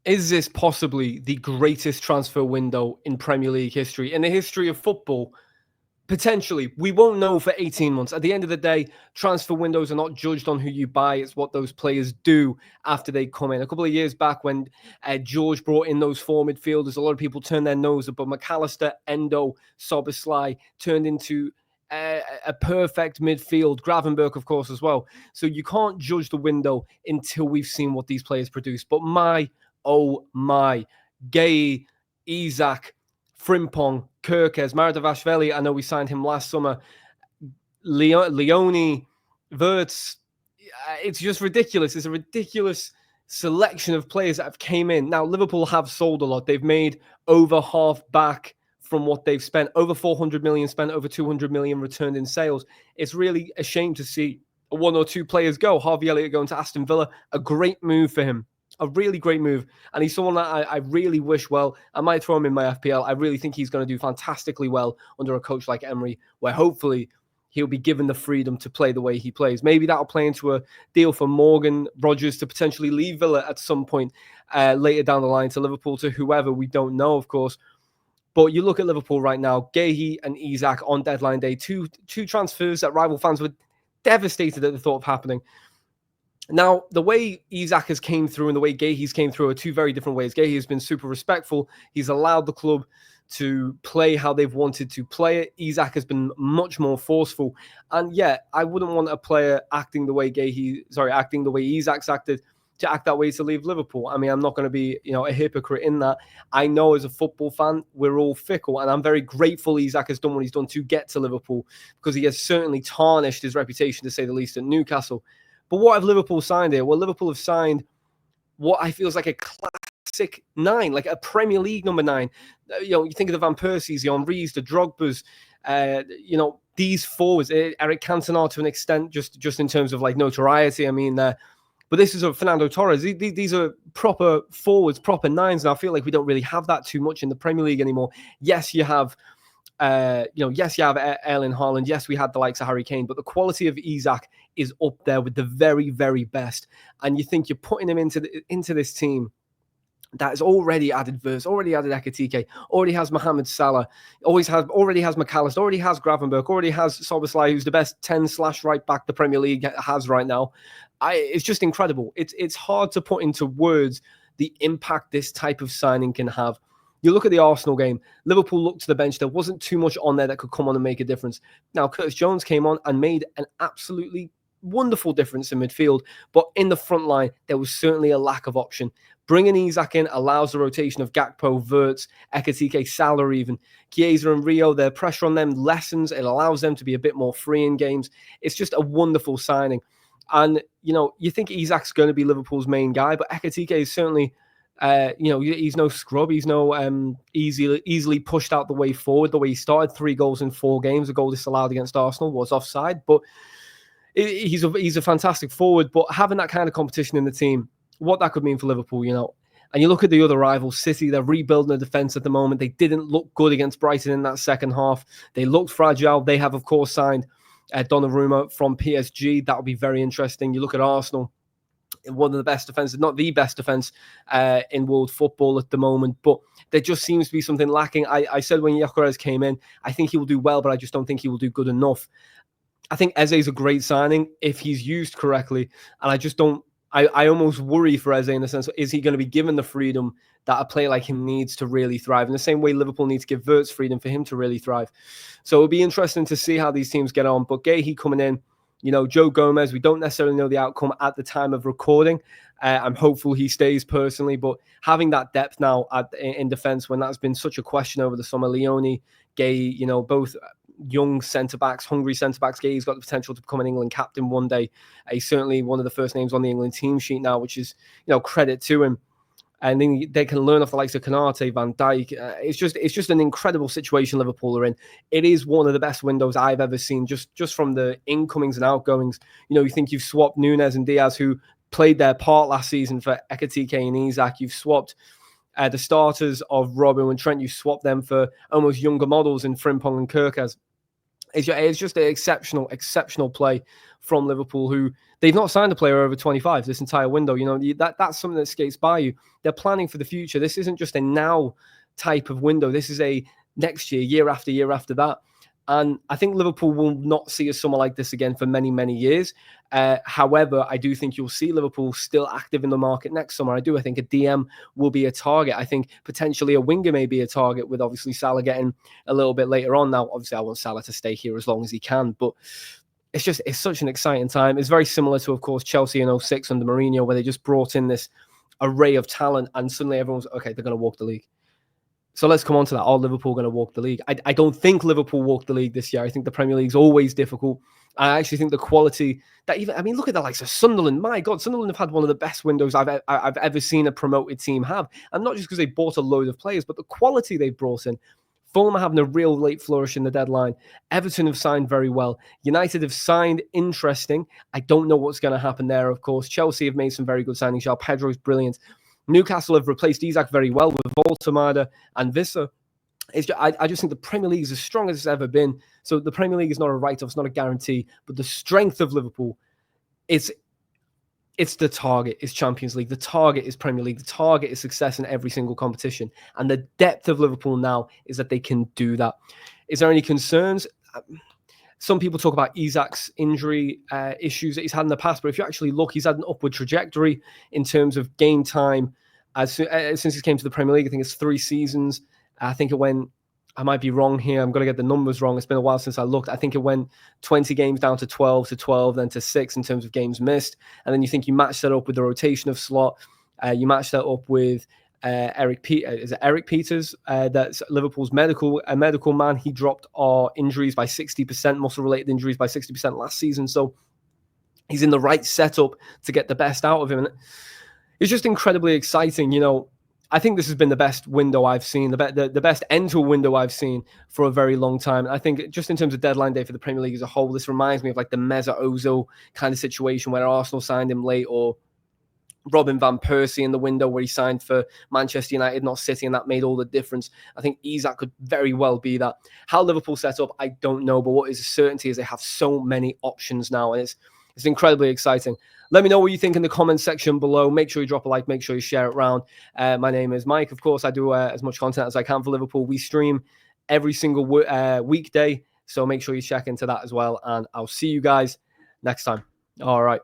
Is this possibly the greatest transfer window in Premier League history, in the history of football? Potentially. We won't know for 18 months. At the end of the day, transfer windows are not judged on who you buy. It's what those players do after they come in. A couple of years back when George brought in those four midfielders, a lot of people turned their nose up. But McAllister, Endo, Szoboszlai turned into a perfect midfield. Gravenberch, of course, as well. So you can't judge the window until we've seen what these players produce. But oh my, Guehi, Isak, Frimpong, Kerkez, Maradavashvili, I know we signed him last summer, Leoni, Wirtz, it's just ridiculous. It's a ridiculous selection of players that have came in. Now, Liverpool have sold a lot. They've made over half back from what they've spent. Over 400 million spent, over 200 million returned in sales. It's really a shame to see one or two players go. Harvey Elliott going to Aston Villa, a great move for him. A really great move. And he's someone that I really wish well. I might throw him in my FPL. I really think he's going to do fantastically well under a coach like Emery, where hopefully he'll be given the freedom to play the way he plays. Maybe that'll play into a deal for Morgan Rogers to potentially leave Villa at some point later down the line to Liverpool, to whoever. We don't know, of course. But you look at Liverpool right now, Guehi and Isak on deadline day, two transfers that rival fans were devastated at the thought of happening. Now, the way Isak has came through and the way Guehi's came through are two very different ways. Guehi has been super respectful. He's allowed the club to play how they've wanted to play it. Isak has been much more forceful. And yeah, I wouldn't want a player acting the way Isak's acted to act that way to leave Liverpool. I mean, I'm not going to be, a hypocrite in that. I know as a football fan, we're all fickle. And I'm very grateful Isak has done what he's done to get to Liverpool, because he has certainly tarnished his reputation, to say the least, at Newcastle. But what have Liverpool signed here? Well, Liverpool have signed what I feel is like a classic 9, like a Premier League number 9. You think of the Van Persies, the Henrys, the Drogbas, these forwards, Eric Cantona to an extent, just in terms of like notoriety. I mean, but this is a Fernando Torres. These are proper forwards, proper 9s. And I feel like we don't really have that too much in the Premier League anymore. Yes, you have yes, you have Erling Haaland. Yes, we had the likes of Harry Kane, but the quality of Isak is up there with the very, very best. And you think you're putting him into this team that has already added Wirtz, already added Ekitike, already has Mohamed Salah, already has McAllister, already has Gravenberch, already has Szoboszlai, who's the best 10/right back the Premier League has right now. It's just incredible. It's hard to put into words the impact this type of signing can have. You look at the Arsenal game, Liverpool looked to the bench. There wasn't too much on there that could come on and make a difference. Now, Curtis Jones came on and made an absolutely wonderful difference in midfield. But in the front line, there was certainly a lack of option. Bringing Isak in allows the rotation of Gakpo, Wirtz, Ekitike, Salah even. Chiesa and Rio, their pressure on them lessens. It allows them to be a bit more free in games. It's just a wonderful signing. And, you think Isak's going to be Liverpool's main guy, but Ekitike is certainly... he's no scrub. He's no easily pushed out the way forward. The way he started, 3 goals in 4 games. A goal disallowed against Arsenal was offside, but he's a fantastic forward. But having that kind of competition in the team, what that could mean for Liverpool, And you look at the other rivals, City. They're rebuilding the defense at the moment. They didn't look good against Brighton in that second half. They looked fragile. They have, of course, signed Donnarumma from PSG. That'll be very interesting. You look at Arsenal. One of the best defenses, not the best defense in world football at the moment, but there just seems to be something lacking. I said when Gyökeres came in, I think he will do well, but I just don't think he will do good enough. I think Eze is a great signing if he's used correctly, and I just don't. I almost worry for Eze in the sense of, is he going to be given the freedom that a player like him needs to really thrive? In the same way Liverpool needs to give Wirtz freedom for him to really thrive. So it'll be interesting to see how these teams get on. But Guehi coming in, Joe Gomez, we don't necessarily know the outcome at the time of recording. I'm hopeful he stays personally, but having that depth now in defence when that's been such a question over the summer, Leoni, Guehi, both young centre-backs, hungry centre-backs. Guehi's got the potential to become an England captain one day. He's certainly one of the first names on the England team sheet now, which is, credit to him. And then they can learn off the likes of Konate, Van Dijk. It's just an incredible situation Liverpool are in. It is one of the best windows I've ever seen, just from the incomings and outgoings. You think you've swapped Núñez and Diaz, who played their part last season, for Ekitike and Isak. You've swapped the starters of Robbo and Trent. You swapped them for almost younger models in Frimpong and Kerkez. It's just an exceptional play from Liverpool, who They've not signed a player over 25 this entire window. You know, that's something that skates by you. They're planning for the future. This isn't just a now type of window. This is a next year, year after that. And I think Liverpool will not see a summer like this again for many, many years. However, I do think you'll see Liverpool still active in the market next summer. I think a DM will be a target. I think potentially a winger may be a target, with obviously Salah getting a little bit later on. Now, obviously, I want Salah to stay here as long as he can, but it's such an exciting time. It's very similar to, of course, Chelsea in 06 under Mourinho, where they just brought in this array of talent and suddenly everyone's, okay, they're going to walk the league. So let's come on to that. Are Liverpool going to walk the league? I don't think Liverpool walked the league this year. I think the Premier League's always difficult. I actually think the quality that look at the likes of Sunderland. My God, Sunderland have had one of the best windows I've ever seen a promoted team have. And not just because they bought a load of players, but the quality they've brought in. Fulham are having a real late flourish in the deadline. Everton have signed very well. United have signed interesting. I don't know what's going to happen there, of course. Chelsea have made some very good signings. João Pedro's brilliant. Newcastle have replaced Isak very well with Voltemada and Vissa. I just think the Premier League is as strong as it's ever been. So the Premier League is not a write-off, it's not a guarantee. But the strength of Liverpool, it's the target is Champions League. The target is Premier League. The target is success in every single competition. And the depth of Liverpool now is that they can do that. Is there any concerns? Some people talk about Isak's injury issues that he's had in the past, but if you actually look, he's had an upward trajectory in terms of game time. Since he came to the Premier League, I think it's 3 seasons. I think it went, I might be wrong here, I'm going to get the numbers wrong. It's been a while since I looked. I think it went 20 games down to 12, then to 6 in terms of games missed. And then you match that up with the rotation of slot. You match that up with Eric Peters? That's Liverpool's medical man. He dropped our injuries by 60%, muscle-related injuries by 60% last season. So he's in the right setup to get the best out of him. And it's just incredibly exciting. You know, I think this has been the best window I've seen, the best end to a window I've seen for a very long time. And I think just in terms of deadline day for the Premier League as a whole, this reminds me of like the Mesut Ozil kind of situation where Arsenal signed him late, or Robin van Persie in the window where he signed for Manchester United, not City, and that made all the difference. I think Isak could very well be that. How Liverpool set up, I don't know, but what is a certainty is they have so many options now, and it's incredibly exciting. Let me know what you think in the comments section below. Make sure you drop a like, make sure you share it around. My name is Mike. Of course, I do as much content as I can for Liverpool. We stream every single weekday, so make sure you check into that as well, and I'll see you guys next time. All right.